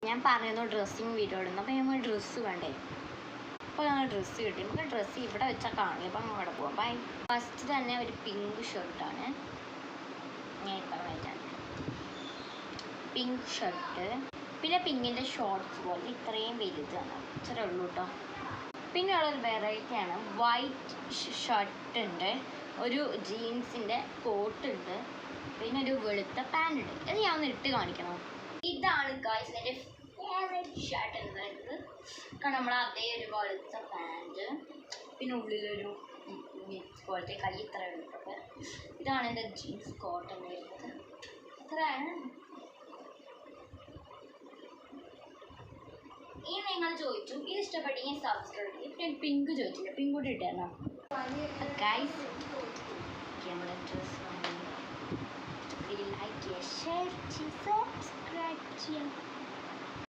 ഞാൻ പറയുന്നു dressing video ഇടുന്നു. അപ്പോൾ ഞങ്ങൾ ഡ്രസ്സ് കണ്ടേ. അപ്പോൾ ഞങ്ങൾ ഡ്രസ്സ് കിട്ടി. നമുക്ക് ഡ്രസ്സ് ഇവിടെ വെച്ചാൽ കാണില്ല. അപ്പോൾ നമ്മൾ അവിടെ പോകാം. ബൈ. ഫസ്റ്റ് തന്നെ ഒരു പിങ്ക് ഷർട്ടാണ് ഞാൻ ഇപ്പം വായിച്ചാണ്. പിങ്ക് ഷർട്ട്, പിന്നെ പിങ്കിൻ്റെ ഷോർട്ട്സ് പോലെ ഇത്രയും വലുതാണ്. ഇത്രയേ ഉള്ളൂ കേട്ടോ. പിന്നെ ഉള്ളൊരു വെറൈറ്റിയാണ്. വൈറ്റ് ഷർട്ട് ഉണ്ട്, ഒരു ജീൻസിൻ്റെ കോട്ടുണ്ട്, പിന്നെ ഒരു വെളുത്ത പാൻ്റ് ഉണ്ട്. ഇത് ഞാൻ ഒന്ന് ഇട്ട് കാണിക്കണം. ഇതാണ് ഗായ്സ് എൻ്റെ ഫേവറേറ്റ് ഷർട്ട് എന്ന് പറയുന്നത്. കാരണം നമ്മൾ അതേ ഒരു വെളുത്ത പാൻറ്, പിന്നെ ഉള്ളിലൊരു പോലത്തെ കൈ ഇത്ര എടുത്തിട്ട്. ഇതാണ് എൻ്റെ ജീൻസ് കോട്ട് എന്ന് വരുന്നത്. ഇത്രയാണ്. ഇനി നിങ്ങൾ ചോദിച്ചു ഇത് ഇഷ്ടപ്പെട്ടെങ്കിൽ സബ്സ്ക്രൈബ് ചെയ്യും. പിന്നെ പിങ്ക് ചോദിച്ചില്ല, പിങ്ക് കൂടി ഇട്ടായിരുന്നു ഗൈസ്. നമ്മുടെ ഡ്രസ് ലൈക്ക് ഷെയർ സബ്സ്ക്രൈബ് ചെയ്യാം.